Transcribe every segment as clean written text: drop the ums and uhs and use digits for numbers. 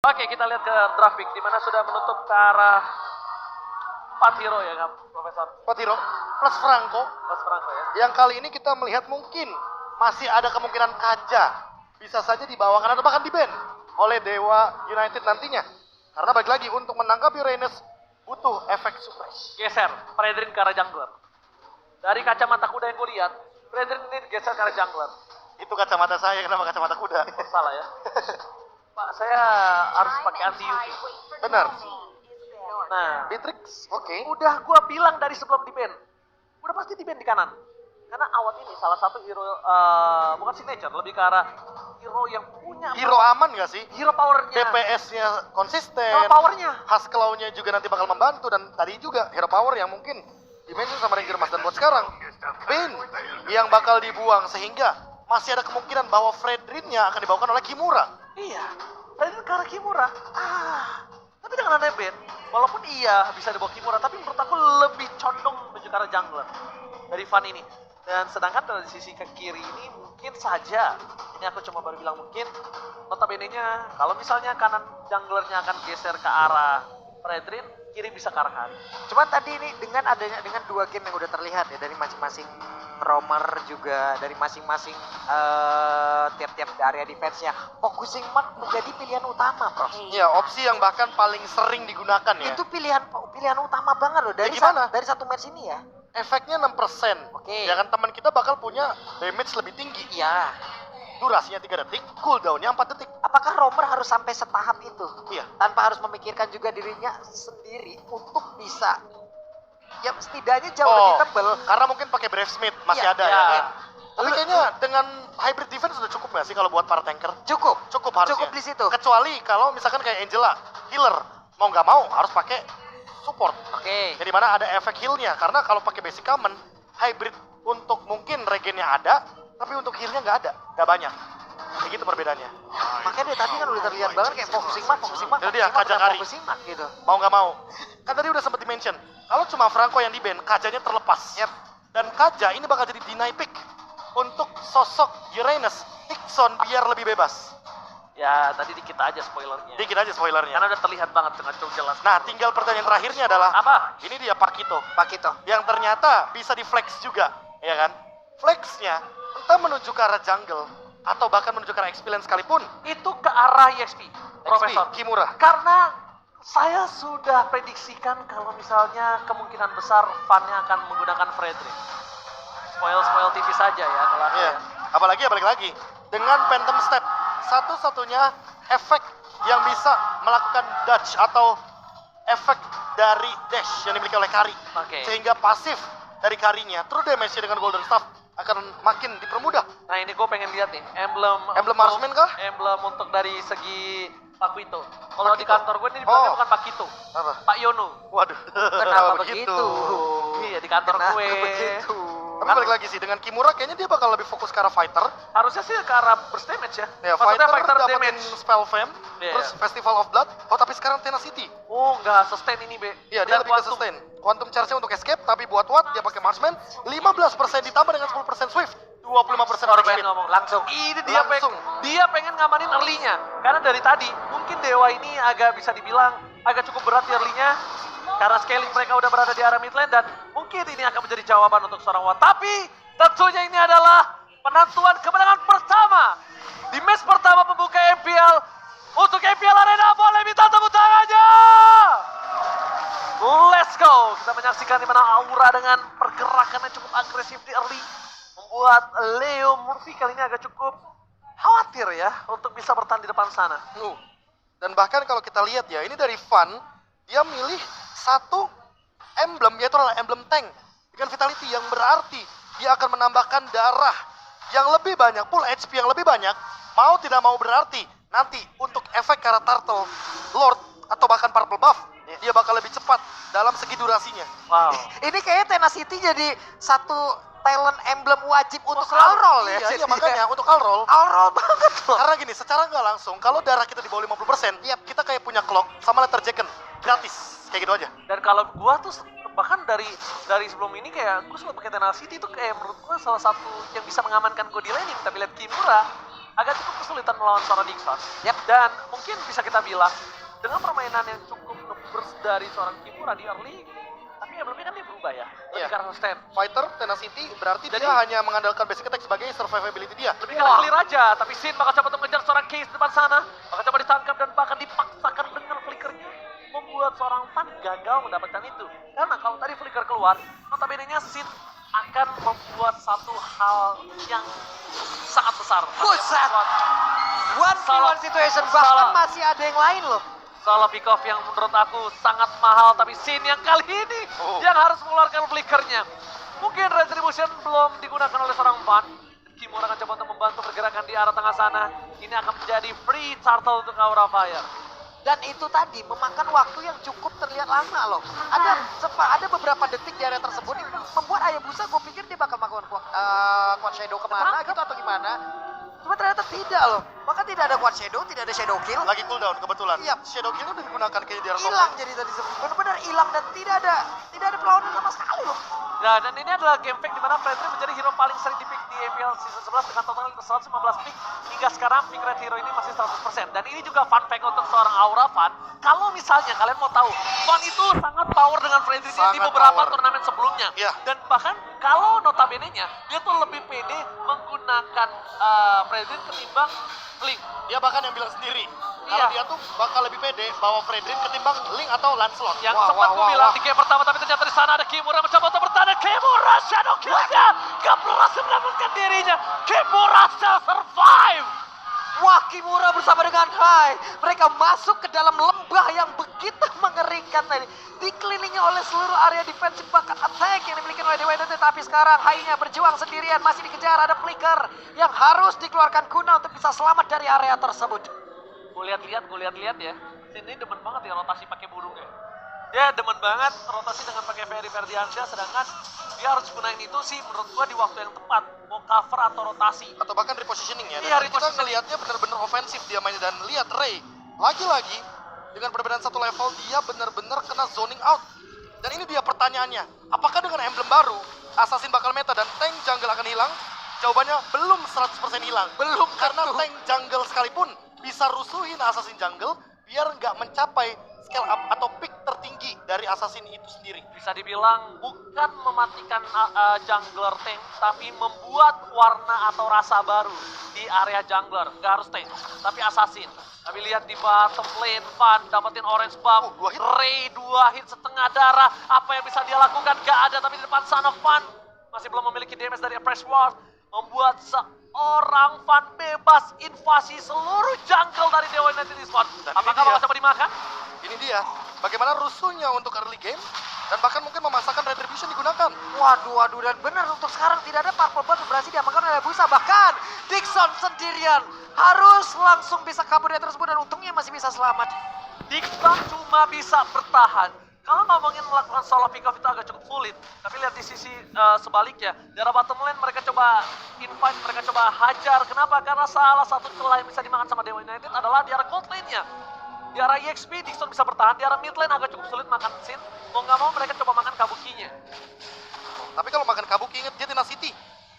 Oke, kita lihat ke draft pick di mana sudah menutup ke arah 4 hero ya kan, Profesor? Patiro plus Franco. Mas Franco ya. Yang kali ini kita melihat mungkin masih ada kemungkinan Kaja bisa saja dibawakan atau bahkan di-ban oleh Dewa United nantinya. Karena balik lagi untuk menangkap Uranus butuh efek surprise. Geser, Fredrin ke arah jungler. Dari kacamata kuda yang gue lihat, Fredrin ini geser ke arah jungler. Itu kacamata saya, kenapa kacamata kuda? Oh, salah ya. Pak, saya harus pakai anti UV. Benar. Nah, Beatrix, oke. udah gue bilang dari sebelum di-ban. Udah pasti di-ban di kanan. Karena Awat ini salah satu hero, bukan signature, lebih ke arah hero yang punya Hero aman gak sih? hero powernya. DPS-nya konsisten. Hero powernya. Claw-nya juga nanti bakal membantu. Dan tadi juga hero power yang mungkin dimention sama Ranger Mas. Dan buat sekarang, Bane yang bakal dibuang. Sehingga masih ada kemungkinan bahwa Fredrin-nya akan dibawakan oleh Kimura. Iya, Fredrin ke arah Kimura. Tapi dengan ada Bane, walaupun iya bisa dibawa Kimura, tapi menurut aku lebih condong menuju ke arah jungler dari Van ini. Dan sedangkan dari sisi ke kiri ini mungkin saja, ini aku cuma baru bilang mungkin, notabene-nya kalau misalnya kanan junglernya akan geser ke arah Fredrin, kiri bisa ke arah Han. Cuman tadi ini dengan adanya dengan dua game yang udah terlihat ya dari masing-masing roamer juga dari masing-masing tiap-tiap area defense-nya, focusing mark menjadi pilihan utama, Prof. Iya, opsi yang bahkan paling sering digunakan ya. Itu pilihan utama banget loh dari gimana? dari satu match ini ya. Efeknya 6%. Oke. Ya kan teman kita bakal punya damage lebih tinggi. Iya. Durasinya 3 detik, cooldown-nya 4 detik. Apakah roamer harus sampai setahap itu? Iya. Tanpa harus memikirkan juga dirinya sendiri untuk bisa ya setidaknya jauh lebih tebel. Karena mungkin pakai Brave Smith masih Iya, ada iya. ya. Tapi kayaknya dengan hybrid defense sudah cukup nggak sih kalau buat para tanker? Cukup. Cukup harusnya. Cukup di situ. Kecuali kalau misalkan kayak Angela, healer, mau nggak mau harus pakai support. Oke. Jadi mana ada efek heal-nya. Karena kalau pakai basic common, hybrid untuk mungkin regennya ada, tapi untuk heal-nya nggak ada, nggak banyak. Kayak gitu perbedaannya. Makanya dari tadi kan udah terlihat banget kayak focusing mark Itu dia, Kajakari. focusing mark gitu. Mau nggak mau. Kan tadi udah sempat di-mention, kalau cuma Franco yang di-ban, Kajanya terlepas. Yep. Dan Kaja ini bakal jadi deny pick untuk sosok Uranus, Ixon biar lebih bebas. Ya, tadi dikit aja spoilernya. Dikit aja spoilernya. Karena udah terlihat banget dengan cukup jelas. Nah, tinggal pertanyaan terakhirnya adalah, Apa? ini dia Pakito. Pakito. Yang ternyata bisa di-flex juga, ya kan? Flexnya entah menuju ke arah jungle, atau bahkan menuju ke arah experience sekalipun. Itu ke arah EXP, Profesor. Kimura. Karena saya sudah prediksikan kalau misalnya kemungkinan besar Van-nya akan menggunakan Fredrin. Spoil tipis saja ya kalau aku Iya. ya. Apalagi balik lagi dengan Phantom Step, satu-satunya efek yang bisa melakukan dodge atau efek dari dash yang dimiliki oleh Kari. Oke. Sehingga pasif dari Karinya, true damage dengan Golden Staff akan makin dipermudah. Nah ini gue pengen lihat nih, emblem Emblem untuk- marksman kah? Emblem untuk dari segi Pak Quito. Kalau di Quito? kantor gue ini dibilangnya Oh. bukan Pak Quito, Apa? Pak Yono. Waduh. Kenapa begitu? Iya di kantor Kenapa gue. begitu? Tapi balik lagi sih, dengan Kimura kayaknya dia bakal lebih fokus ke arah fighter. Harusnya sih ke arah burst damage ya. Ya, Maksudnya fighter dapetin damage. spell fam, Iya. terus Festival of Blood. Oh, tapi sekarang Tenacity. Oh enggak, sustain ini Be. Iya, dia Dan lebih ke Quantum. sustain. Quantum charge-nya untuk escape, tapi buat what? Dia pakai marksman. 15% ditambah dengan 10% swift. 25% Baru speed. pengen ngomong Langsung. Ini Langsung. dia pengen ngamanin early-nya. Karena dari tadi mungkin Dewa ini agak bisa dibilang agak cukup berat di early-nya. Karena scaling mereka udah berada di area mid lane dan mungkin ini akan menjadi jawaban untuk seorang Wat. Tapi tentunya ini adalah penentuan kemenangan pertama di match pertama pembuka MPL untuk MPL Arena. Boleh minta tepuk tangannya. Let's go. Kita menyaksikan di mana Aura dengan pergerakannya cukup agresif di early membuat Leo Murphy kali ini agak cukup khawatir ya untuk bisa bertahan di depan sana. Dan bahkan kalau kita lihat ya, ini dari Van, dia milih satu emblem, yaitu adalah emblem tank. Dengan vitality yang berarti dia akan menambahkan darah yang lebih banyak, full HP yang lebih banyak. Mau tidak mau berarti nanti untuk efek karena Turtle Lord atau bahkan Purple Buff, dia bakal lebih cepat dalam segi durasinya. Wow. Ini kayaknya Tenacity jadi satu talent emblem wajib untuk selalu. all-roll ya. Iya, makanya untuk all-roll. All-roll banget loh. Karena gini, secara nggak langsung, kalau darah kita di bawah 50%, kita kayak punya clock sama letter jacken. Gratis. Kayak gitu aja. Dan kalau gua tuh bahkan dari sebelum ini kayak gua suka pakai Tenacity itu kayak menurut gua salah satu yang bisa mengamankan gua di laning. Tapi lihat Kimura agak cukup kesulitan melawan seorang Dixon. Yap. Dan mungkin bisa kita bilang, dengan permainan yang cukup nge-burst dari seorang Kimura di early, tapi sebelumnya kan dia berubah ya, lebih Iya. ke arah stand. Fighter, tenacity, berarti Jadi- dia hanya mengandalkan basic attack sebagai survivability dia. Lebih ke arah clear aja, tapi Sin bakal coba untuk mengejar seorang Case di depan sana, bakal coba ditangkap dan bahkan dipaksakan dengan flickernya, membuat seorang Fan gagal mendapatkan itu. Karena kalau tadi flicker keluar, notabene-nya Sin akan membuat satu hal yang sangat besar. Buset. One Salah. one situation, Salah. bahkan masih ada yang lain loh. Salah pick off yang menurut aku sangat mahal, tapi Sin yang kali ini yang harus mengeluarkan flickernya. Mungkin Retribution belum digunakan oleh seorang Fan. Kimura akan coba untuk membantu pergerakan di arah tengah sana. Ini akan menjadi free turtle untuk Aura Fire. Dan itu tadi memakan waktu yang cukup terlihat lama loh. Ada beberapa detik di area tersebut yang membuat Hayabusa, gue pikir dia bakal melakukan quad shadow kemana gitu atau gimana. Cuma ternyata tidak loh. Maka tidak ada quad shadow, tidak ada shadow kill. Lagi cooldown kebetulan. Iya. Shadow Kill udah digunakan kayaknya di arah Hilang jadi tadi benar-benar hilang dan tidak ada perlawanan sama sekali loh. Nah, dan ini adalah game fact di mana Fredry menjadi hero paling sering dipick di APL season 11 dengan total 115 pick. Hingga sekarang pick rate hero ini masih 100%. Dan ini juga fun fact untuk seorang Aura Fan. Kalau misalnya kalian mau tahu, Fan itu sangat power dengan Fredry di Sangat beberapa power. turnamen sebelumnya. Iya. Dan bahkan kalau notabene-nya, dia tuh lebih pede menggunakan Fredry ketimbang Link. Dia bahkan yang bilang sendiri. Iya. Kalau dia tuh bakal lebih pede bawa Fredrin ketimbang Link atau Lancelot. Yang Wah, sempat wah, gue wah, bilang wah. di game pertama, tapi ternyata di sana ada Kimura mencoba untuk bertahan. Kimura shadow kill-nya gak berhasil mendapatkan dirinya. Kimura still survive. Wah, Kimura bersama dengan Hai, mereka masuk ke dalam lembah yang begitu mengerikan tadi. Dikelilingi oleh seluruh area defensive bakat attack yang dimiliki oleh Dewa United. Tapi sekarang Hai-nya berjuang sendirian, masih dikejar. Ada flicker yang harus dikeluarkan guna untuk bisa selamat dari area tersebut. Gue lihat-lihat ya. Sini demen banget ya rotasi pakai burungnya. Dia demen banget rotasi dengan pakai Ferry Ferdiansyah, sedangkan dia harus gunain itu sih menurut gua di waktu yang tepat. Mau cover atau rotasi. Atau bahkan repositioning ya. Iya, Dan kita repositioning. ngelihatnya benar-benar ofensif dia mainnya. Dan lihat Ray, lagi-lagi dengan perbedaan satu level dia benar-benar kena zoning out. Dan ini dia pertanyaannya, apakah dengan emblem baru Assassin bakal meta dan tank jungle akan hilang? Jawabannya belum 100% hilang. Belum Karena tentu. tank jungle sekalipun bisa rusuhin Assassin jungle biar nggak mencapai scale up atau peak tertinggi dari Assassin itu sendiri. Bisa dibilang bukan mematikan jungler tank, tapi membuat warna atau rasa baru di area jungler. Gak harus tank, tapi assassin. Tapi lihat di bottom lane, Van dapetin orange buff, Oh, 2 hit. Ray 2 hit setengah darah. Apa yang bisa dia lakukan? Gak ada, tapi di depan sana Van masih belum memiliki damage dari Fresh Ward. Membuat seorang Van bebas invasi seluruh jungle dari Dewa United Esports. Dan Apakah ini dia. bakal coba dimakan? Ini dia, bagaimana rusuhnya untuk early game dan bahkan mungkin memasakkan retribution digunakan. Waduh, dan benar untuk sekarang tidak ada purple buff yang berhasil diamankan oleh Hayabusa. Bahkan Dixon sendirian harus langsung bisa kabur dari tersebut dan untungnya masih bisa selamat. Dixon cuma bisa bertahan. Kalau ngomongin melakukan solo pick off itu agak cukup sulit. Tapi lihat di sisi sebaliknya, di arah bottom lane mereka coba invite, mereka coba hajar. Kenapa? Karena salah satu celah yang bisa dimakan sama Dewa United adalah di arah gold lane-nya. Di arah EXP, Dixon bisa bertahan. Di arah mid lane agak cukup sulit makan Sin. Mau nggak mau mereka coba makan Kabukinya. Tapi kalau makan Kabuki inget dia Tenacity.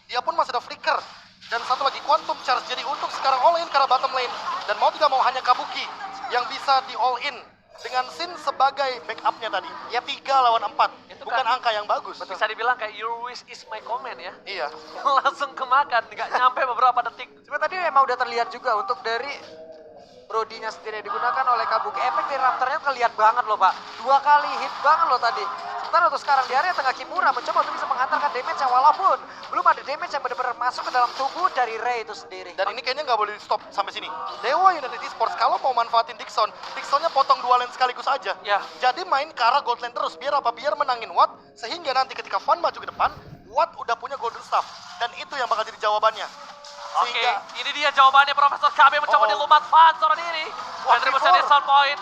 Dia pun masih ada flicker. Dan satu lagi Quantum Charge. Jadi untuk sekarang all in ke arah bottom lane. Dan mau tidak mau hanya Kabuki yang bisa di all in. Dengan Sin sebagai backupnya tadi. Ya 3 lawan 4. Itu Bukan kan- angka yang bagus. Bisa dibilang kayak your wish is my command ya. Iya. Langsung kemakan, nggak nyampe beberapa detik. Cuma tadi memang udah terlihat juga untuk dari Brodinya sendiri yang digunakan oleh Kabuki. Efek dari Raptornya kelihatan banget loh Pak. 2 kali hit banget loh tadi. Sementara untuk sekarang di area tengah Kimura mencoba untuk bisa menghantarkan damage yang walaupun belum ada damage yang benar-benar masuk ke dalam tubuh dari Ray itu sendiri. Dan ini kayaknya nggak boleh di stop sampai sini. Dewa United Esports kalau mau manfaatin Dixon, Dixonnya potong 2 lane sekaligus aja. Ya. Jadi main ke arah gold lane terus. Biar apa? Biar menangin Watt. Sehingga nanti ketika Van maju ke depan, Watt udah punya golden staff. Dan itu yang bakal jadi jawabannya. Oke, ini dia jawabannya Profesor KB mencoba Oh. dilumat Van sore ini. Wah, Retribution Trevor. Sound Point.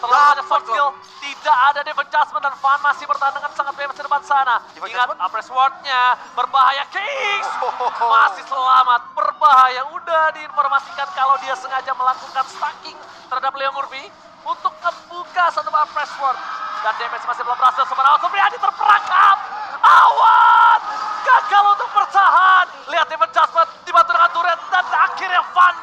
Terlalu Dapat banyak sword loh. skill. Tidak ada defense adjustment dan Van masih bertahan dengan sangat bebas di depan sana. Defense Ingat, adjustment? Apres Ward-nya berbahaya. Kings Oh. masih selamat. Berbahaya. Udah diinformasikan kalau dia sengaja melakukan stacking terhadap Leo Murphy untuk membuka satu Apres Ward. Dan damage masih belum berhasil. Sementara Supriyadi terperangkap. Awan gagal untuk bertahan. Lihat defense adjustment dibantu dengan turret dan akhirnya Van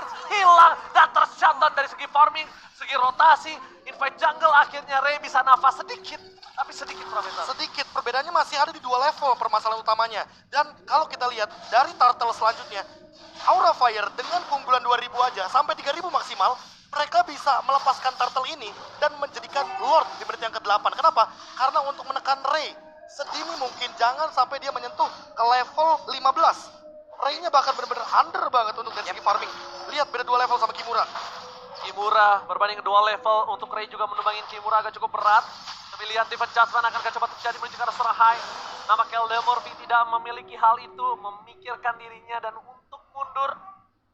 Fan dari segi farming, segi rotasi, invite jungle akhirnya Ray bisa nafas sedikit. Tapi sedikit Profesor. Sedikit, perbedaannya masih ada di 2 level permasalahan utamanya. Dan kalau kita lihat dari turtle selanjutnya, Aura Fire dengan keunggulan 2000 aja sampai 3000 maksimal, mereka bisa melepaskan turtle ini dan menjadikan Lord di menit yang ke-8. Kenapa? Karena untuk menekan Ray sedini mungkin, jangan sampai dia menyentuh ke level 15. Ray-nya bahkan benar-benar under banget untuk dari segi farming. Lihat beda 2 level sama Kimura. Kimura berbanding 2 level untuk Ray juga menumbangin Kimura agak cukup berat. Tapi lihat defense judgment akan coba terjadi menuju ke arah seorang High. Nama Keldemorphy tidak memiliki hal itu, memikirkan dirinya dan untuk mundur,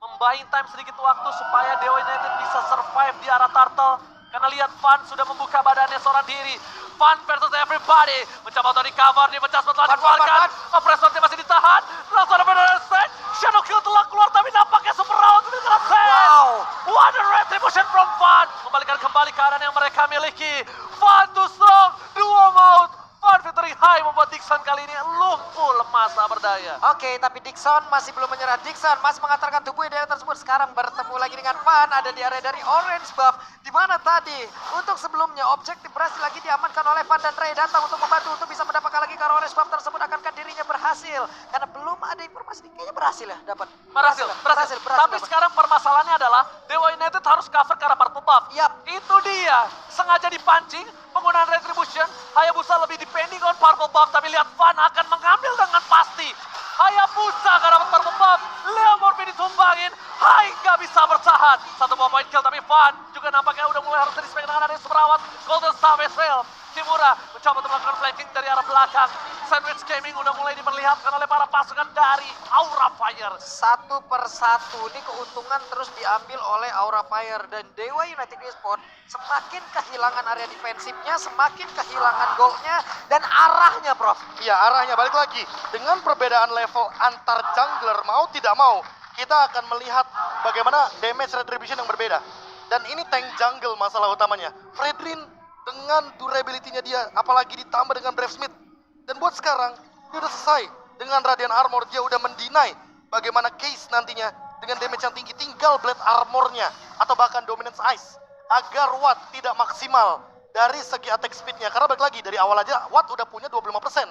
membuying time sedikit waktu supaya Dewa United bisa survive di arah Turtle. Karena lihat Fan sudah membuka badannya seorang diri. Fan versus everybody. Mencoba untuk recover, di adjustment telah dikeluarkan. Oppresornya masih ditahan. Langsung ada benar set. Shadow Kill telah keluar tapi nampaknya super round memiliki set. Wow. What a retribution from Fan. Membalikan kembali keadaan yang mereka miliki. Fan too strong. Duo mode. Fan victory high membuat Dixon kali ini lumpuh lemas tak berdaya. Oke, tapi Dixon masih belum menyerah. Dixon masih mengantarkan tubuh di area tersebut. Sekarang bertemu lagi dengan Fan, ada di area dari Orange Buff. Di mana tadi, untuk sebelumnya objektif berhasil lagi diamankan oleh Fan dan Ray datang untuk membantu untuk bisa mendapatkan lagi karena Orange Buff tersebut. Akankah dirinya berhasil? Karena belum ada informasi, kayaknya berhasil ya dapat. Berhasil. Tapi dapat. sekarang permasalahannya adalah Dewa United harus cover ke arah purple buff. Yap. Itu dia. Sengaja dipancing, penggunaan retribution. Hayabusa lebih depending on purple buff. Tapi lihat Fan akan mengambil dengan pasti. Hayabusa akan dapat purple buff. Leomorph ditumbangin. Hai nggak bisa bertahan. 1 point kill tapi Fan juga nampaknya udah mulai harus respect dengan adanya semerawat. Golden Star Vessel. Kimura mencoba untuk melakukan flanking dari arah belakang. Sandwich Gaming udah mulai diperlihatkan oleh para pasukan dari Aura Fire. Satu per satu ini keuntungan terus diambil oleh Aura Fire dan Dewa United Esports semakin kehilangan area defensifnya, semakin kehilangan goalnya dan arahnya, Prof. Iya, arahnya balik lagi. Dengan perbedaan level antar jungler, mau tidak mau, kita akan melihat bagaimana damage retribution yang berbeda. Dan ini tank jungle masalah utamanya. Fredrin dengan durability-nya dia, apalagi ditambah dengan Brave Smith. Dan buat sekarang, dia udah selesai. Dengan Radiant Armor, dia udah mendinai bagaimana case nantinya dengan damage yang tinggi. Tinggal Blade Armor-nya, atau bahkan Dominance Ice. Agar Watt tidak maksimal dari segi attack speed-nya. Karena balik lagi, dari awal aja Watt udah punya 25%.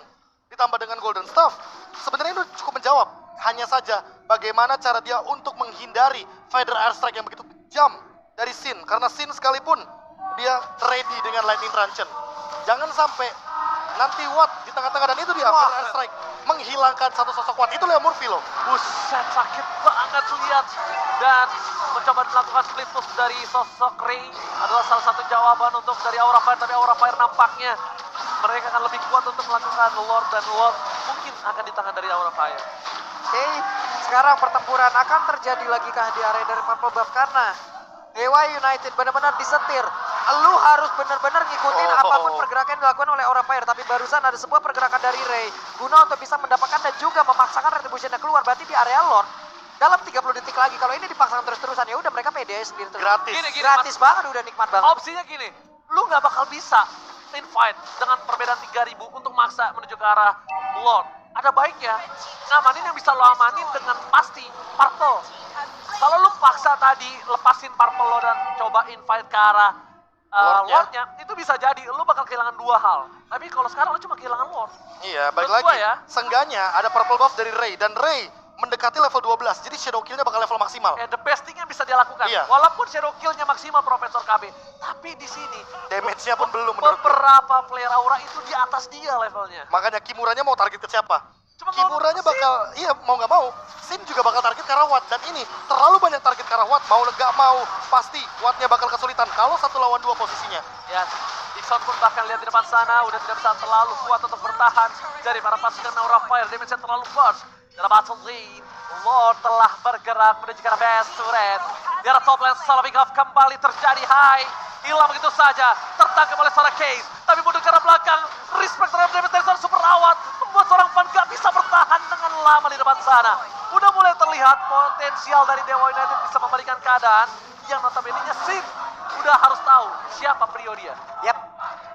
Ditambah dengan Golden Staff, sebenarnya itu cukup menjawab. Hanya saja, bagaimana cara dia untuk menghindari Fighter Airstrike yang begitu kejam dari Sin. Karena Sin sekalipun, dia ready dengan Lightning Truncheon. Jangan sampai nanti Watt di tengah-tengah, dan itu dia Fighter Airstrike menghilangkan satu sosok Watt. Itu Leomorphy loh. Buset, sakit banget lihat. Dan mencoba melakukan split push dari sosok Ray adalah salah satu jawaban untuk dari Aura Fire. Tapi Aura Fire nampaknya mereka akan lebih kuat untuk melakukan Lord, dan Lord mungkin akan di tangan dari Aura Fire. Oke, sekarang pertempuran akan terjadi lagi kah di area dari Purple Buff karena Dewa United benar-benar disetir. Lu harus benar-benar ngikutin apapun pergerakan yang dilakukan oleh Aura Fire. Tapi barusan ada sebuah pergerakan dari Ray guna untuk bisa mendapatkan dan juga memaksakan retribution-nya keluar. Berarti di area Lord dalam 30 detik lagi. Kalau ini dipaksakan terus-terusan ya udah mereka pede sendiri terus. Gratis. Gini, Gratis banget, udah nikmat banget. Opsinya gini, lu nggak bakal bisa invite dengan perbedaan 3000 untuk maksa menuju ke arah Lord. Ada baiknya ngamanin yang bisa lo amanin dengan pasti Purple. Kalau lu paksa tadi lepasin Purple lo dan coba invite ke arah Lordnya, itu bisa jadi lu bakal kehilangan 2 hal. Tapi kalau sekarang lu cuma kehilangan Lord. Iya, balik Menurut lagi. gua ya. Seenggaknya ada purple buff dari Ray, dan Ray mendekati level 12. Jadi shadow kill-nya bakal level maksimal. The best thing yang bisa dia lakukan. Iya. Walaupun shadow kill-nya maksimal Profesor KB. Tapi di sini Damage-nya pun belum menurut gue. beberapa player Aura itu di atas dia levelnya. Makanya Kimuranya mau target ke siapa? Cuma Kimuranya mau bakal, iya mau nggak mau, Sin juga bakal target ke arah Watt. Dan ini terlalu banyak target ke arah Watt, mau nggak mau, pasti Wattnya bakal kesulitan kalau 1 lawan 2 posisinya. Ya, Dixon pun bahkan lihat di depan sana udah tidak bisa terlalu kuat untuk bertahan dari para pasukan Aura Fire. Damage-nya terlalu burst. Dalam battle lane, Lord telah bergerak menuju ke arah best turret. Di arah top lane, Salavigov kembali terjadi high. Hilang begitu saja, tertangkap oleh seorang Case. Tapi mundur ke arah belakang, respect terhadap damage dari seorang super awat. Membuat seorang Fan gak bisa bertahan dengan lama di depan sana. Udah mulai terlihat potensial dari Dewa United bisa membalikan keadaan. Yang notabene-nya Sin udah harus tahu siapa prio dia. Yap.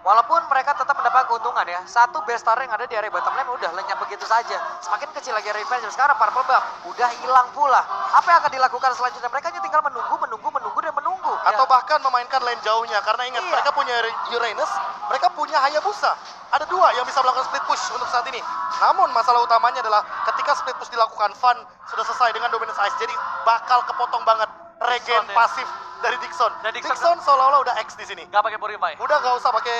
Walaupun mereka tetap mendapat keuntungan ya. Satu best star yang ada di area bottom lane udah lenyap begitu saja. Semakin kecil lagi area advantage. Sekarang Purple Buff udah hilang pula. Apa yang akan dilakukan selanjutnya? Mereka hanya tinggal menunggu dan menunggu. Atau bahkan memainkan lane jauhnya. Karena ingat, Iya. mereka punya Uranus, mereka punya Hayabusa. Ada 2 yang bisa melakukan split push untuk saat ini. Namun masalah utamanya adalah ketika split push dilakukan, Van sudah selesai dengan Dominance Ice. Jadi bakal kepotong banget regen Dixon, ya. pasif dari Dixon. Dan Dixon Dixon seolah-olah udah X di sini. Gak pakai Purify. Udah nggak usah pakai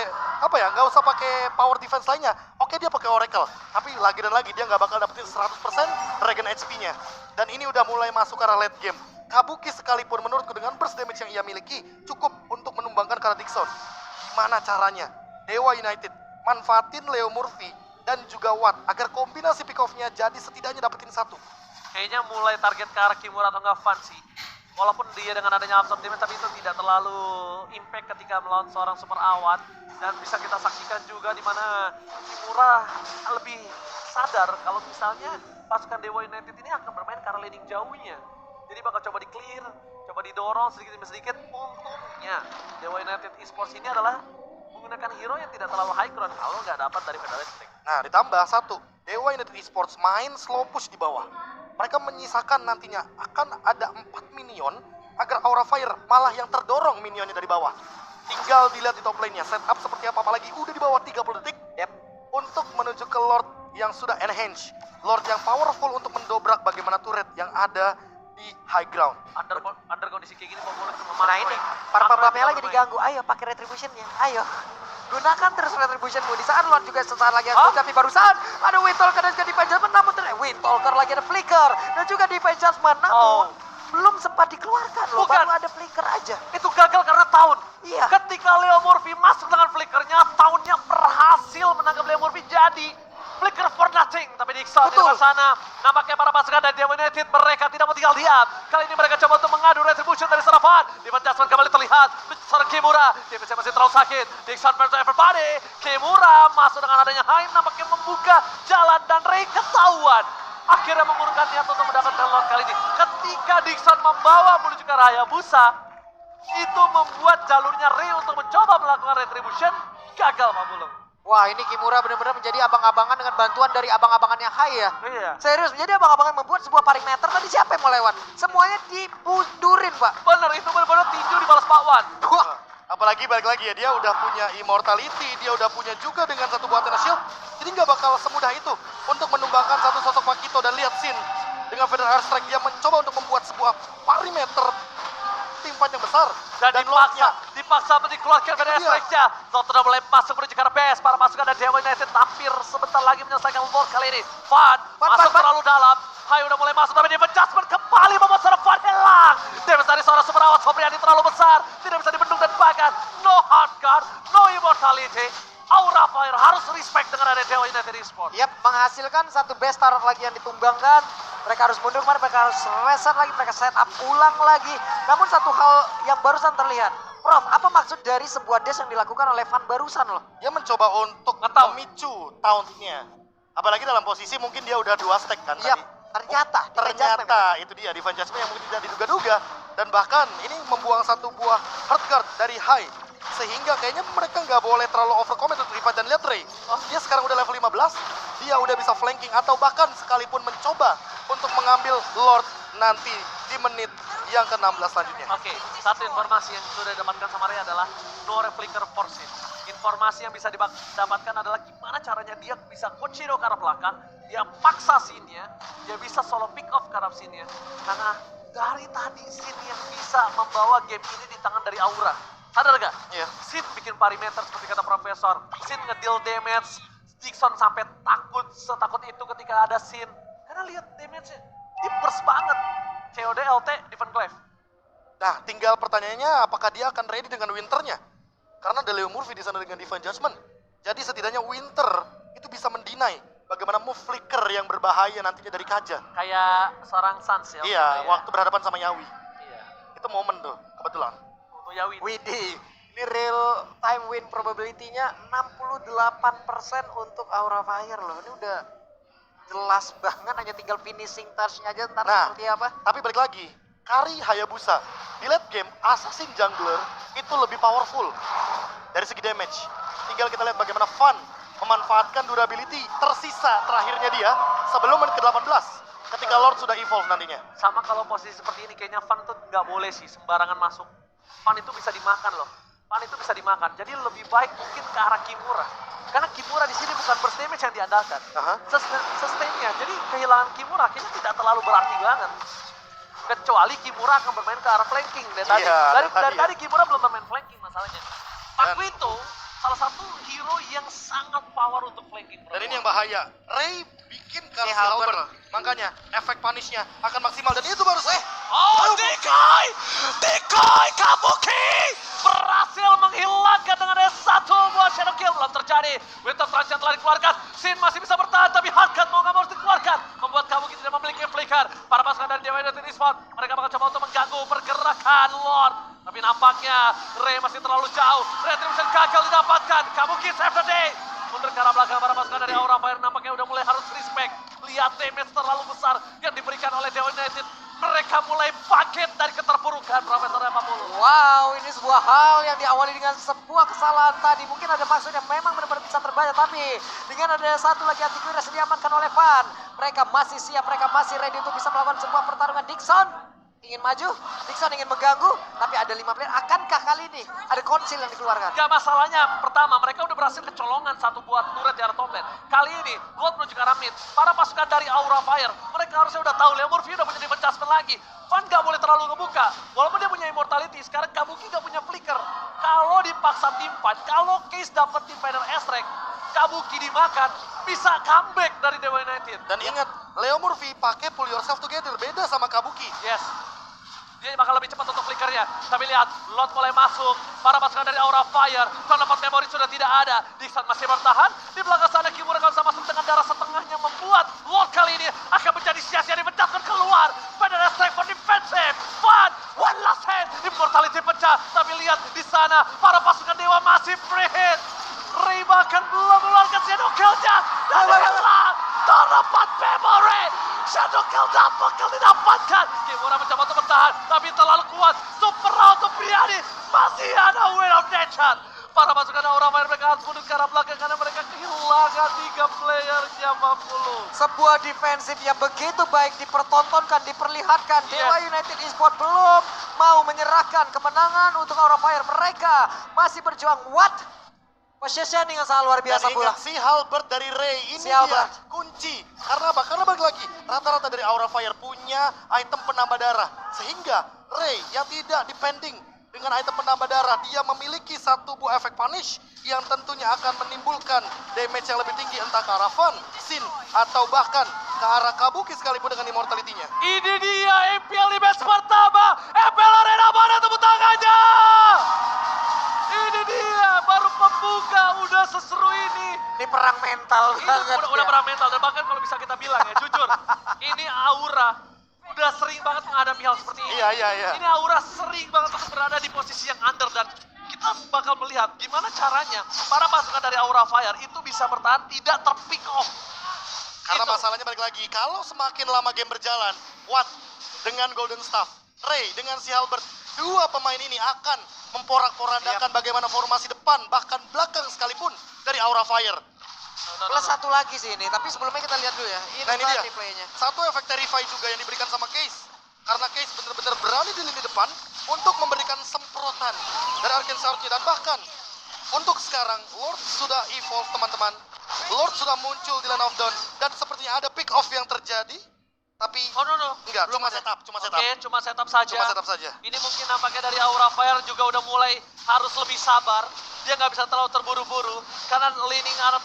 nggak usah pakai power defense lainnya. Oke, dia pakai Oracle, tapi lagi dan lagi dia nggak bakal dapetin 100% regen HP-nya. Dan ini udah mulai masuk ke arah late game. Kabuki sekalipun menurutku dengan burst damage yang ia miliki cukup untuk menumbangkan Kara Dixon. Gimana caranya? Dewa United manfaatin Leo Murphy dan juga Watt agar kombinasi pick off-nya jadi setidaknya dapetin 1. Kayaknya mulai target ke arah Kimura atau nggak Van sih. Walaupun dia dengan adanya absorb damage, tapi itu tidak terlalu impact ketika melawan seorang super awan. Dan bisa kita saksikan juga di mana Kimura lebih sadar kalau misalnya pasukan Dewa United ini akan bermain ke arah laning jauhnya. Jadi bakal coba di-clear, coba didorong sedikit demi sedikit. Untungnya Dewa United Esports ini adalah menggunakan hero yang tidak terlalu high ground kalau nggak dapat dari Federation. Nah, ditambah 1, Dewa United Esports main slow push di bawah. Mereka menyisakan nantinya akan ada 4 minion agar Aura Fire malah yang terdorong minionnya dari bawah. Tinggal dilihat di top lane-nya, setup seperti apa, apalagi udah di bawah 30 detik. Untuk menuju ke Lord yang sudah enhance. Lord yang powerful untuk mendobrak bagaimana turret yang ada di high ground. Under kondisi kayak gini, boleh cuma Nah ini, para pembalapnya lagi diganggu. Ayo pakai retribution-nya. Ayo. Gunakan terus retribution-mu. Di saat Lord juga sesaat lagi Hah? tapi barusan ada Windtalker dan juga Divine Judgment. Namun Windtalker lagi ada Flicker. Dan juga Divine Judgment. Namun belum sempat dikeluarkan loh. Bukan. Baru ada Flicker aja. Itu gagal karena tahun. Iya. Ketika Leo Murphy masuk dengan flickernya, tahunnya berhasil menangkap Leo Murphy jadi flicker for nothing. Tapi Dixon di Betul. depan sana, nampaknya para pasukan dari Dewa United mereka tidak mau tinggal diam. Kali ini mereka coba untuk mengadu retribution dari Sarafan. Divine Judgment kembali terlihat. Seorang Kimura, defense masih terlalu sakit. Dixon versus everybody. Kimura masuk dengan adanya Hain, nampaknya membuka jalan dan Ray ketahuan. Akhirnya mengurungkan niat untuk mendapatkan Lord kali ini. Ketika Dixon membawa menuju ke Hayabusa, itu membuat jalurnya Ray untuk mencoba melakukan retribution gagal Pak Bulung. Wah ini Kimura benar-benar menjadi abang-abangan dengan bantuan dari abang-abangan yang high ya. Iya. Serius, menjadi abang-abangan membuat sebuah perimeter. Tadi siapa yang mau lewat? Semuanya dipundurin Pak. Bener, itu benar-benar tinju dibalas Pak Wan. Wah. Apalagi balik lagi ya, dia udah punya immortality, dia udah punya juga dengan satu buatan shield. Jadi nggak bakal semudah itu untuk menumbangkan satu sosok Makito. Dan lihat Sin dengan Feather Airstrike, dia mencoba untuk membuat sebuah perimeter timpat yang besar. Dan dipaksa dikeluarkan dari Itu dia. aspeknya. Zot sudah mulai masuk menuju ke arah base. Para pasukan dari Dewa United hampir sebentar lagi menyelesaikan Lord kali ini. Van masuk terlalu dalam. Hai udah mulai masuk tapi Divine Judgment kembali membuat seorang Van hilang. Damage dari seorang super awat Sobriani terlalu besar. Tidak bisa dibendung dan bahkan no hard guard, no immortality. Aura Fire harus respect dengan ada Dewa United Esports. Yap, menghasilkan satu best turret lagi yang ditumbangkan. Mereka harus mundur kemarin, mereka harus reset lagi, mereka set up ulang lagi. Namun satu hal yang barusan terlihat. Prof, apa maksud dari sebuah dash yang dilakukan oleh Van barusan loh? Dia mencoba untuk Ngetau. memicu tauntnya. Apalagi dalam posisi mungkin dia udah 2 stack kan Yap, tadi. ternyata. Itu dia Divine Judgment yang mungkin tidak diduga-duga. Dan bahkan ini membuang satu buah hard guard dari High. Sehingga kayaknya mereka nggak boleh terlalu overcommit untuk revive. Dan lihat Ray, dia sekarang udah level 15, dia udah bisa flanking atau bahkan sekalipun mencoba untuk mengambil Lord nanti di menit yang ke-16 selanjutnya. Oke, satu informasi yang sudah didapatkan sama Ray adalah no reflicker force it. Informasi yang bisa didapatkan adalah gimana caranya dia bisa Kochido ke arah belakang, dia paksa scene-nya, dia bisa solo pick off ke arah scene-nya. Karena dari tadi scene yang bisa membawa game ini di tangan dari Aura. Sadar gak? Iya. Sin bikin perimeter seperti kata Profesor. Sin ngedeal damage. Dixon sampai takut, setakut itu ketika ada Sin. Karena lihat damage-nya, dia burst banget. COD, LT, Divine Glaive. Nah, tinggal pertanyaannya apakah dia akan ready dengan Winternya? Karena ada Leo Murphy di sana dengan Divine Judgment. Jadi setidaknya Winter itu bisa mendinai bagaimana move flicker yang berbahaya nantinya dari Kaja. Kayak seorang Sans ya. Iya, waktu itu ya. waktu berhadapan sama Yawi. Iya. Itu momen tuh, kebetulan. Untuk Yawi. Widih, ini real time win probability-nya 68% untuk Aura Fire loh. Ini udah jelas banget, hanya tinggal finishing touch-nya aja ntar Nah, seperti apa. tapi balik lagi, Kari Hayabusa di late game Assassin Jungler itu lebih powerful dari segi damage. Tinggal kita lihat bagaimana Van memanfaatkan durability tersisa terakhirnya dia sebelum menit ke-18 ketika Lord sudah evolve nantinya. Sama kalau posisi seperti ini kayaknya Van tuh nggak boleh sih sembarangan masuk. Fan itu bisa dimakan loh. Fan itu bisa dimakan. Jadi lebih baik mungkin ke arah Kimura. Karena Kimura di sini bukan burst damage yang diandalkan. Sustainnya. Jadi kehilangan Kimura kayaknya tidak terlalu berarti banget. Kecuali Kimura akan bermain ke arah flanking dari tadi. Iya, Dari tadi Kimura belum bermain flanking masalahnya. Aku itu salah satu hero yang sangat power untuk flanking. Dan ini yang bahaya. Ray bikin ke Si Halberd. Halberd. Makanya efek punishnya akan maksimal. Dan itu baru Oh, Dekai Kabuki berhasil menghilangkan dengan S1 buat Shadow Kill. Belum terjadi. Winter Trance yang telah dikeluarkan. Sin masih bisa bertahan, tapi Hardcut mau nggak mau harus dikeluarkan. Membuat Kabuki tidak memiliki flicker. Para pasukan dari Dewa United Esports, mereka bakal coba untuk mengganggu pergerakan Lord. Tapi nampaknya Ray masih terlalu jauh. Retribution gagal didapatkan. Kabuki save the day. Mundur ke arah belakang, para pasukan dari Aura Fire nampaknya udah mulai harus respect. Lihat damage terlalu besar yang diberikan oleh Dewa United. Mereka mulai bangkit dari keterpurukan Profesor Epapolo. Wow, ini sebuah hal yang diawali dengan sebuah kesalahan tadi. Mungkin ada maksud yang memang benar-benar bisa terbaca, tapi dengan ada satu lagi antivirus yang diamankan oleh Van, mereka masih siap, mereka masih ready untuk bisa melakukan sebuah pertarungan. Dixon ingin maju, Dixon ingin mengganggu, tapi ada 5 player. Akankah kali ini ada konsil yang dikeluarkan? Gak masalahnya, pertama mereka udah berhasil kecolongan satu buat turret di arah top lane. Kali ini, Gold menuju ke arah mid. Para pasukan dari Aura Fire, mereka harusnya udah tahu Leo Murphy udah punya defense adjustment lagi. Van gak boleh terlalu ngebuka, walaupun dia punya immortality. Sekarang Kabuki gak punya flicker. Kalau dipaksa team fight, kalau Case dapet team fighter S-Rank, Kabuki dimakan, bisa comeback dari Dewa United. Dan ingat, Leo Murphy pakai pull yourself together. Beda sama Kabuki. Yes. Dia bakal lebih cepat untuk flickernya. Tapi lihat, Lot mulai masuk. Para pasukan dari Aura Fire. Pendapat memori sudah tidak ada. Dixon masih bertahan. Di belakang sana Kimura kalau bisa masuk dengan darah setengahnya. Membuat Lot kali ini akan menjadi sia-sia. Dipecahkan keluar. Pada strike for defensive. Fun. One last hand. Immortality pecah. Tapi lihat di sana. Para pasukan Dewa masih free hit. Ray bahkan belum mengeluarkan Shadow Kill-nya. Dan hilang. Terdapat memori. Shadow Kill bakal didapatkan. Kimura mencoba untuk bertahan, tapi terlalu kuat. Super round untuk Briani. Masih ada Will of Nature. Para pasukan Aura Fire mereka harus mundur ke arah belakang karena mereka kehilangan 3 playernya 40. Sebuah defensif yang begitu baik dipertontonkan, diperlihatkan. Dewa United Esports belum mau menyerahkan kemenangan untuk Aura Fire. Mereka masih berjuang. What? Positioning yang sangat luar biasa Dan pula. ingat, si Halberd dari Ray ini Si dia Halberd. kunci. Karena apa? Karena balik lagi, rata-rata dari Aura Fire punya item penambah darah. Sehingga Ray yang tidak depending dengan item penambah darah, dia memiliki satu buah efek punish yang tentunya akan menimbulkan damage yang lebih tinggi entah ke arah Van, Sin, atau bahkan ke arah Kabuki sekalipun dengan immortality-nya. Ini dia MPL di match pertama. MPL Arena, mana tepuk tangannya? Ini dia, baru pembuka udah seseru ini. Ini perang mental Ini banget. udah ya. perang mental dan bahkan kalau bisa kita bilang ya, jujur, ini Aura udah sering banget menghadapi hal seperti ini. Iya. Ini Aura sering banget untuk berada di posisi yang under dan kita bakal melihat gimana caranya para pasukan dari Aura Fire itu bisa bertahan tidak terpick off. Karena Itu. masalahnya balik lagi, kalau semakin lama game berjalan, Watt dengan Golden Staff, Ray dengan si Halberd, dua pemain ini akan memporak-porandakan bagaimana formasi depan, bahkan belakang sekalipun dari Aura Fire. Plus satu lagi sih ini, tapi sebelumnya kita lihat dulu ya. Nah ini dia, tadi playnya. satu efek Terrify juga yang diberikan sama Case. Karena Case benar-benar berani di lini depan untuk memberikan semprotan dari Arcane Sword-nya. Dan bahkan untuk sekarang, Lord sudah evolve teman-teman. Lord sudah muncul di Land of Dawn. Dan sepertinya ada pick off yang terjadi. Tapi Oh no. enggak, Belum cuma ada. setup, Oke, cuma setup saja. Cuma setup saja. Ini mungkin nampaknya dari Aura Fire juga udah mulai harus lebih sabar. Dia nggak bisa terlalu terburu-buru karena leaning arah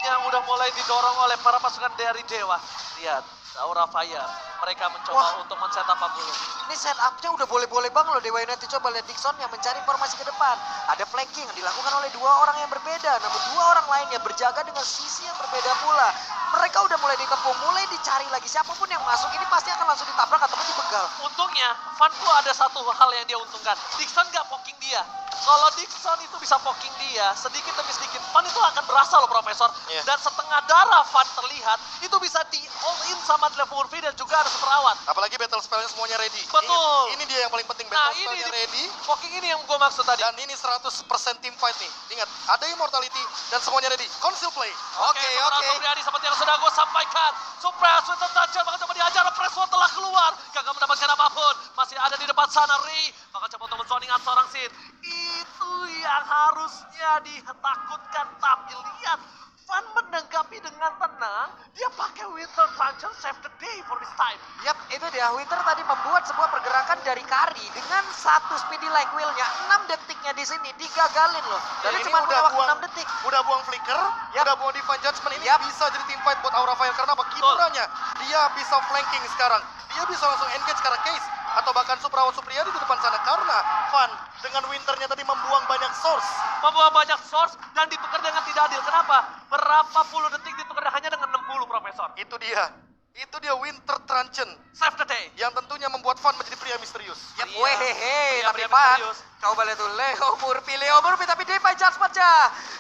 yang udah mulai didorong oleh para pasukan dari Dewa. Lihat, Aura Fire. Mereka mencoba untuk men-setup dulu. Ini setupnya udah boleh-boleh banget loh Dewa United. Coba lihat Dixon yang mencari informasi ke depan. Ada flanking yang dilakukan oleh dua orang yang berbeda. Namun dua orang lainnya berjaga dengan sisi yang berbeda pula. Mereka udah mulai dikepung, mulai dicari lagi. Siapapun yang masuk ini pasti akan langsung ditabrak ataupun dibegal. Untungnya, Van tuh ada satu hal yang dia untungkan. Dixon nggak poking dia. Kalau Dixon itu bisa poking dia, sedikit demi sedikit, Van itu akan berasa loh Profesor. Iya. Dan setengah darah Van terlihat, itu bisa di all in sama Level Murphy dan juga ada perawat. apalagi battle spellnya semuanya ready. Betul. Ini dia yang paling penting, Nah battle ini spellnya ready. poking ini yang gue maksud tadi. Dan ini 100% team fight nih. Ingat, ada immortality dan semuanya ready. Conceal play. Oke. Priadi seperti yang sudah gue sampaikan. Supres with tajam, maka coba dihajar. Pressword telah keluar. Gak mendapatkan apapun. Masih ada di depan sana Ri. Maka Bakal coba untuk menzoningan seorang Sin. Itu yang harusnya ditakutkan. Tapi lihat, Van menanggapi dengan tenang. Dia pakai Winter Truncheon save the day for this time. Yap, itu dia. Winter tadi membuat sebuah pergerakan dari Kari dengan satu speedy like wheel-nya. 6 detiknya di sini digagalin loh. Dan Jadi ini cuma udah punya waktu buang 6 detik. Udah buang flicker, Yap. udah buang divine judgment. Ini Yap. bisa jadi team fight buat Aura Fire karena apa? Kimuranya dia bisa flanking sekarang. Dia bisa langsung engage karena case atau bahkan Suprawa Supriyadi di depan sana karena Van dengan Winternya tadi membuang banyak source. Membawa banyak source dan ditukar dengan tidak adil. Kenapa? Berapa puluh detik ditukar hanya dengan 60, Profesor. Itu dia. Itu dia Winter Truncheon Save the day. yang tentunya membuat Van menjadi pria misterius. Yap, Iya. wehehe, Iya, tapi pria Pan, misterius. coba lihat tuh, Leo Murphy, tapi Divine Judgment-nya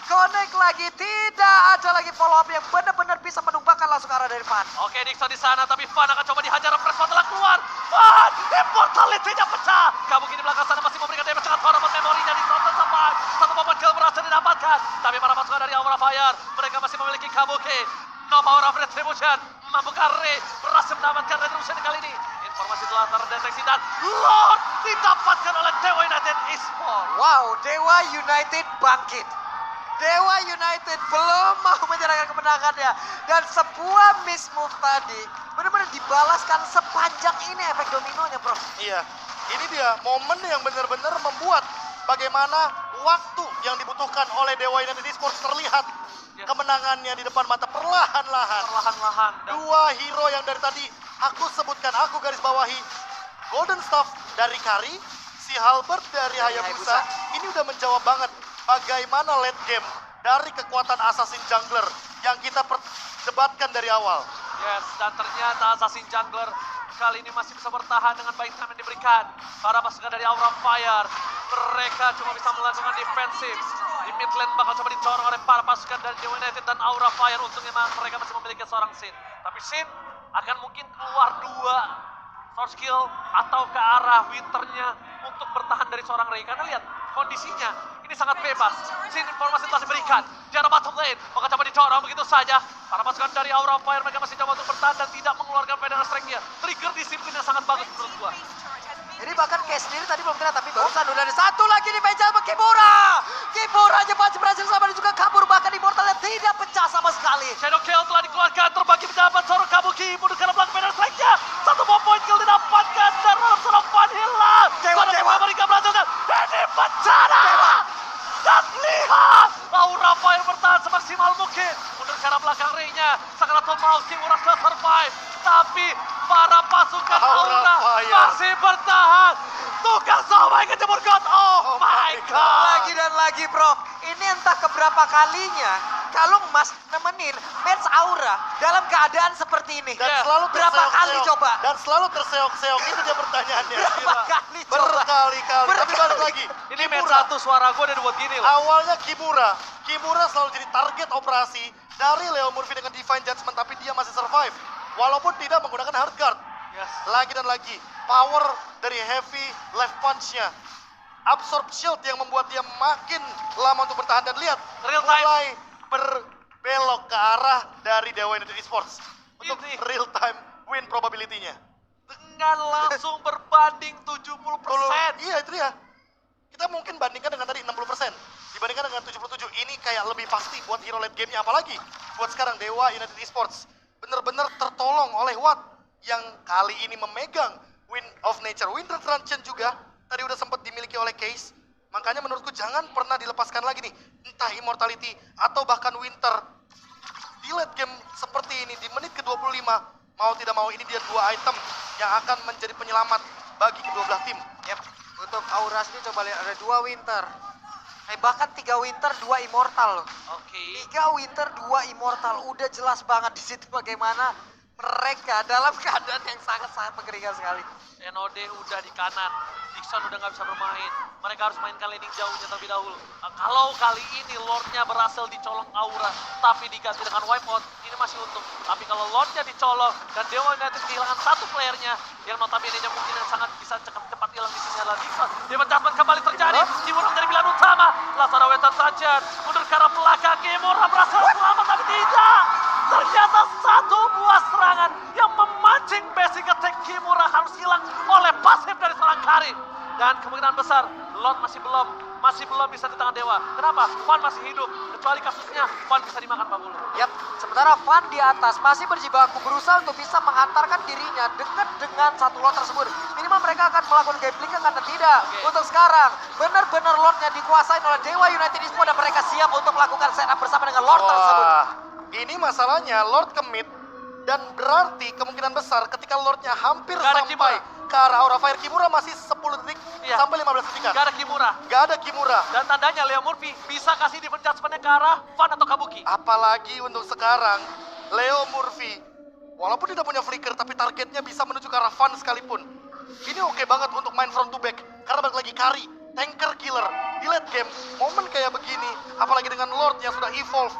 connect lagi, tidak ada lagi follow up yang benar-benar bisa menumbangkan langsung ke arah dari Pan. Oke, Dixon di sana, tapi Van akan coba dihajar. Pressman telah keluar. Van, immortality-nya pecah. Kabuki di belakang sana masih memberikan damage dengan horrible memorinya di Southern Survive. Satu momen kill berhasil didapatkan. Tapi para pasukan dari Aura Fire, mereka masih memiliki Kabuki. No power of retribution. Membuka Ray, berhasil mendapatkan retribution kali ini. Informasi telah terdeteksi dan Lord didapatkan oleh Dewa United Esports. Wow, Dewa United bangkit. Dewa United belum mau menyerahkan kemenangannya. Dan sebuah miss move tadi benar-benar dibalaskan sepanjang ini efek dominonya, bro. Iya, ini dia momen yang benar-benar membuat bagaimana waktu yang dibutuhkan oleh Dewa United Esports terlihat. Yes. Kemenangannya di depan mata perlahan-lahan. Perlahan-lahan. Dan Dua hero yang dari tadi aku sebutkan, aku garis bawahi. Golden Staff dari Kari, si Halberd dari Hayabusa. Ini udah menjawab banget bagaimana late game dari kekuatan Assassin Jungler yang kita perdebatkan dari awal. yes, dan ternyata Assassin Jungler kali ini masih bisa bertahan dengan baik time yang diberikan. Para pasukan dari Aura Fire, mereka cuma bisa melakukan defensif. Di mid lane bakal coba dicorong oleh para pasukan dari Dewa United dan Aura Fire. Untungnya mereka masih memiliki seorang Sin. Tapi Sin akan mungkin keluar dua source skill atau ke arah Winternya untuk bertahan dari seorang Ray. Karena lihat kondisinya ini sangat bebas. Sin informasi telah diberikan di arah bottom lane. Maka coba dicorong begitu saja. Para pasukan dari Aura Fire mereka masih coba untuk bertahan dan tidak mengeluarkan Federal Strike-nya. Trigger disiplin yang sangat bagus menurut gua. Jadi bahkan Case sendiri tadi belum kena, tapi barusan udah ada satu lagi di meja sama Kimura. Kimura aja pasti berhasil sama dan juga kabur, bahkan Immortalnya tidak pecah sama sekali. Shadow Kill telah dikeluarkan, terbagi mendapat seorang Kabuki. Mundur ke belakang Federal Strike-nya. Satu bomb point kill didapatkan dan seorang Van hilang. Dewa. Mereka berhasil dan ini bencana. Dan lihat, Aura Fire bertahan semaksimal mungkin. Mundur ke arah belakang Ray-nya. Sakaratul Maut, Kimura sudah survive. Tapi para pasukan Aura Aura Fire. masih bertahan. Tukang somai kejemur God. Oh my God. Lagi dan lagi, Prof. Ini entah keberapa kalinya kalau Mas nemenin match Aura dalam keadaan seperti ini. Dan Iya. selalu Berapa terseok-seok. kali coba? Dan selalu terseok-seok, itu dia pertanyaannya. Berapa Gila. kali coba? Berkali-kali. Tapi balik lagi. Ini match Kimura. satu suara gue udah dibuat gini loh. Awalnya Kimura selalu jadi target operasi dari Leo Murphy dengan Divine Judgment, tapi dia masih survive. Walaupun tidak menggunakan hard guard. Yes. Lagi dan lagi, power dari heavy left punch-nya. Absorb shield yang membuat dia makin lama untuk bertahan. Dan lihat, Real time. mulai berbelok ke arah dari Dewa United Esports. Untuk Ini. real time win probability-nya. Dengan langsung berbanding 70%. Iya, itu dia. Kita mungkin bandingkan dengan tadi 60%. Dibandingkan dengan 77, ini kayak lebih pasti buat hero late game-nya. Apalagi buat sekarang Dewa United Esports. Bener-bener tertolong oleh Watt yang kali ini memegang Wind of Nature. Winter Truncheon juga tadi udah sempat dimiliki oleh Case. Makanya menurutku jangan pernah dilepaskan lagi nih. Entah Immortality atau bahkan Winter. Di late game seperti ini, di menit ke-25, mau tidak mau ini dia dua item yang akan menjadi penyelamat bagi kedua belah tim. Yap, untuk Aura sendiri coba lihat ada 2 Winter. Bahkan 3 Winter, 2 Immortal loh. Oke. 3 Winter, 2 Immortal. Udah jelas banget di situ bagaimana mereka dalam keadaan yang sangat-sangat mengerikan sekali. NOD udah di kanan. Dixon udah nggak bisa bermain. Mereka harus mainkan landing jauhnya terlebih dahulu. Nah, kalau kali ini Lordnya berhasil dicolong Aura, tapi diganti dengan wipeout, ini masih untung. Tapi kalau Lordnya dicolong dan Dewa United kehilangan satu playernya, yang notabene-nya mungkin yang sangat bisa cepat hilang di sini adalah Dixon. Dia menjatuhkan kembali terjadi. Kimura dari pilihan utama. Laksana Winter Truncheon mundur ke arah belakang. Kimura berhasil selamat tapi tidak. Ternyata satu buah serangan yang memancing basic attack Kimura harus hilang oleh pasif dari seorang Kari. Dan kemungkinan besar Lord masih belum bisa di tangan Dewa. Kenapa? Van masih hidup. Kecuali kasusnya Van bisa dimakan Pak Bulu. Yap, sementara Van di atas masih berjibaku berusaha untuk bisa menghantarkan dirinya dekat dengan satu Lord tersebut. Minimal mereka akan melakukan gambling karena tidak. Oke. Untuk sekarang, benar-benar Lordnya dikuasai oleh Dewa United Esports dan mereka siap untuk melakukan setup bersama dengan Lord tersebut. Wah, ini masalahnya Lord commit dan berarti kemungkinan besar ketika Lordnya hampir Gak ada sampai ke arah Aura Fire, Kimura masih 10 detik Iya. sampai 15 detik. Gak ada Kimura. Gak ada Kimura. Dan tandanya Leo Murphy bisa kasih defense judgment-nya ke arah Van atau Kabuki. Apalagi untuk sekarang, Leo Murphy, walaupun tidak punya flicker, tapi targetnya bisa menuju ke arah Van sekalipun. Ini oke banget untuk main front to back, karena balik lagi carry, tanker killer, di late game, momen kayak begini, apalagi dengan Lord yang sudah evolve,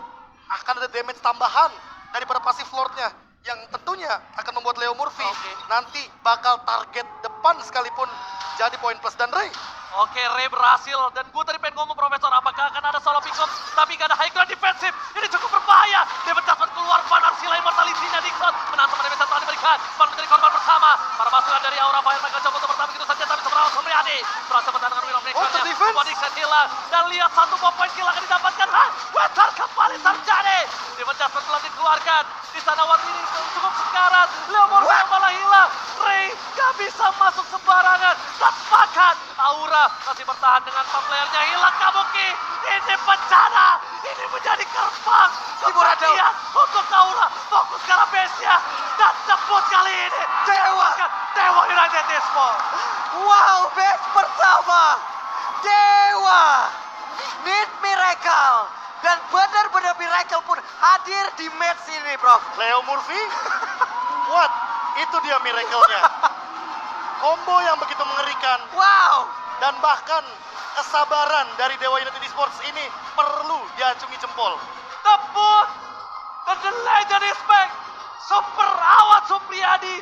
akan ada damage tambahan daripada pasif Lordnya, yang tentunya akan membuat Leo Murphy Oke. nanti bakal target depan sekalipun jadi poin plus. Dan Ray, Oke, Ray berhasil. Dan gue tadi pengen ngomong Profesor, apakah akan ada solo pick up, tapi gak ada high ground defensif. Ini cukup berbahaya. David Jasper keluar, Van Arsila immortality-nya Dixon. Menantang damage yang telah diberikan. Van menjadi korban bersama. Para pasukan dari Aura Fire mereka coba untuk bertahan begitu saja, tapi seberang Supriyadi berhasil bertahan dengan Will of Oh, Nature-nya. defense. Body shot hilang. Dan lihat satu poin kill akan didapatkan. Weather kembali terjadi. David Jasper telah dikeluarkan. Di sana waktu ini cukup sekarat. Leo Murphy yang malah hilang. Ray gak bisa masuk sembarangan. Dan bahkan Aura masih bertahan dengan 4 playernya. Hilang Kabuki. Ini bencana. Ini menjadi gerbang Kimura down. kematian untuk Aura. Fokus ke arah base-nya. Dan jemput kali ini. Dewa. Dewa United Esports. Wow, match pertama Dewa Need Miracle. Dan benar-benar Miracle pun hadir di match ini, Prof. Leo Murphy, what? Itu dia miracle-nya. Combo yang begitu mengerikan. Wow. Dan bahkan kesabaran dari Dewa United Esports ini perlu diacungi jempol. Tepuk. Dan the legend is back. Super Awad Supriyadi